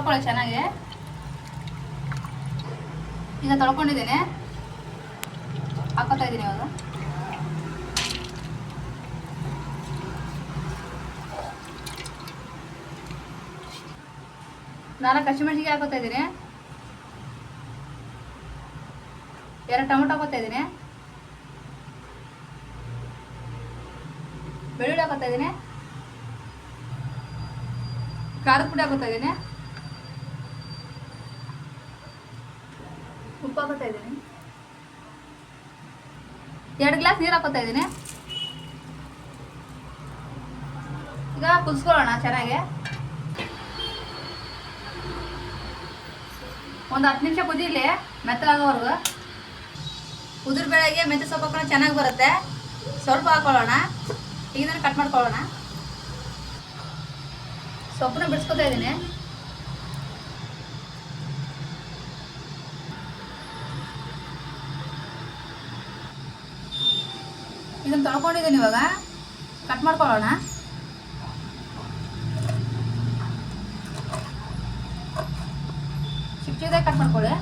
ಮಾಡ್ಕೊಳ್ಳಿ ಚೆನ್ನಾಗಿ. ಈಗ ತೊಳ್ಕೊಂಡಿದ್ದೀನಿ, ಹಾಕೋತಾ ಇದ್ದೀನಿ ಇವಾಗ. ನಾಲ್ಕು ಹಸಿಮೆಣಸಿಗೆ ಹಾಕೋತಾ ಇದ್ದೀನಿ, 2 ಟೊಮೊಟೊ ಹಾಕೋತಾ ಇದ್ದೀನಿ, ಬೆಳ್ಳುಳ್ಳಿ ಹಾಕೋತಾ ಇದ್ದೀನಿ, ಖಾರದ ಪುಡಿ ಹಾಕೋತಾ ಇದ್ದೀನಿ, ಉಪ್ಪು ಹಾಕೋತಾ ಇದ್ದೀನಿ, 2 ಗ್ಲಾಸ್ ನೀರು ಹಾಕೋತಾ ಇದ್ದೀನಿ. ಈಗ ಕುದಿಸ್ಕೊಳ್ಳೋಣ ಚೆನ್ನಾಗಿ. ಒಂದು 10 ನಿಮಿಷ ಕುದೀಲಿ ಮೆತ್ತಗಾಗೋವರೆಗೂ. ಉದುರು ಬೇಳೆಗೆ ಮೆಂತ್ಯ ಸೊಪ್ಪು ಹಾಕೊಂಡು ಚೆನ್ನಾಗಿ ಬರುತ್ತೆ. ಸ್ವಲ್ಪ ಹಾಕೊಳ್ಳೋಣ. ಈಗ ಇದನ್ನು ಕಟ್ ಮಾಡ್ಕೊಳ್ಳೋಣ. ಸೊಪ್ಪನ್ನ ಬಿಡಿಸ್ಕೊತಾ ಇದ್ದೀನಿ. ಇದನ್ನು ತೊಳ್ಕೊಂಡಿದ್ದೀನಿ, ಇವಾಗ ಕಟ್ ಮಾಡ್ಕೊಳ್ಳೋಣ. ಚಿಕ್ಕದಾಗಿ ಕಟ್ ಮಾಡ್ಕೊಳ್ಳಿ.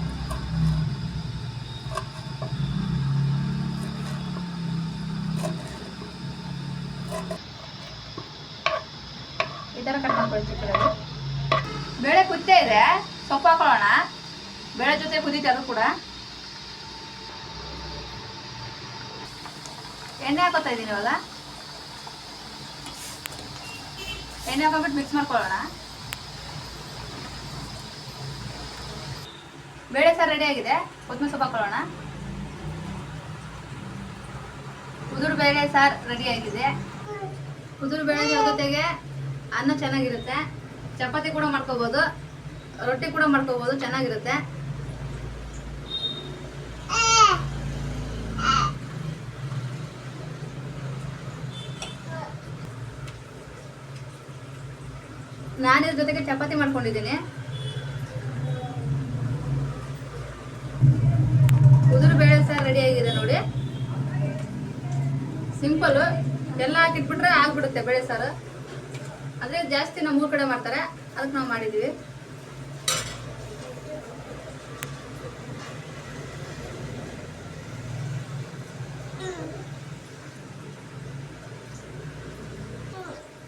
ಈ ಥರ ಕಟ್ ಮಾಡ್ಕೊಳ್ಳಿ ಚಿಕ್ಕದಾಗಿ. ಬೇಳೆ ಕುದ್ತಾ ಇದೆ, ಸೊಪ್ಪು ಹಾಕೊಳ್ಳೋಣ. ಬೇಳೆ ಜೊತೆ ಕುದೀತೆ ಅದು ಕೂಡ. ಎಣ್ಣೆ ಹಾಕೋತಾ ಇದ್ದೀನಿ ಇವಾಗ. ಎಣ್ಣೆ ಹಾಕೊಂಡ್ಬಿಟ್ಟು ಮಿಕ್ಸ್ ಮಾಡ್ಕೊಳ್ಳೋಣ. ಬೇಳೆ ಸಾರು ರೆಡಿ ಆಗಿದೆ. ಕೊತ್ತಂಬರಿ ಸೊಪ್ಪು ಹಾಕೊಳ್ಳೋಣ. ಉದುರು ಬೇಳೆ ಸಾರು ರೆಡಿ ಆಗಿದೆ. ಉದುರು ಬೇಳೆ ಜೊತೆಗೆ ಅನ್ನ ಚೆನ್ನಾಗಿರುತ್ತೆ. ಚಪಾತಿ ಕೂಡ ಮಾಡ್ಕೋಬೋದು, ರೊಟ್ಟಿ ಕೂಡ ಮಾಡ್ಕೋಬೋದು, ಚೆನ್ನಾಗಿರುತ್ತೆ. ನಾನು ಇದ್ರ ಜೊತೆಗೆ ಚಪಾತಿ ಮಾಡ್ಕೊಂಡಿದ್ದೀನಿ. ಉದುರು ಬೇಳೆ ಸಾರು ರೆಡಿ ಆಗಿದೆ ನೋಡಿ. ಸಿಂಪಲ್, ಎಲ್ಲ ಹಾಕಿಟ್ಬಿಟ್ರೆ ಆಗ್ಬಿಡುತ್ತೆ ಬೇಳೆ ಸಾರು. ಆದರೆ ಜಾಸ್ತಿ ನಮ್ಮ ಊರ ಕಡೆ ಮಾಡ್ತಾರೆ, ಅದಕ್ಕೆ ನಾವು ಮಾಡಿದ್ದೀವಿ.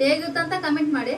ಹೇಗಿತ್ತಂತ ಕಮೆಂಟ್ ಮಾಡಿ.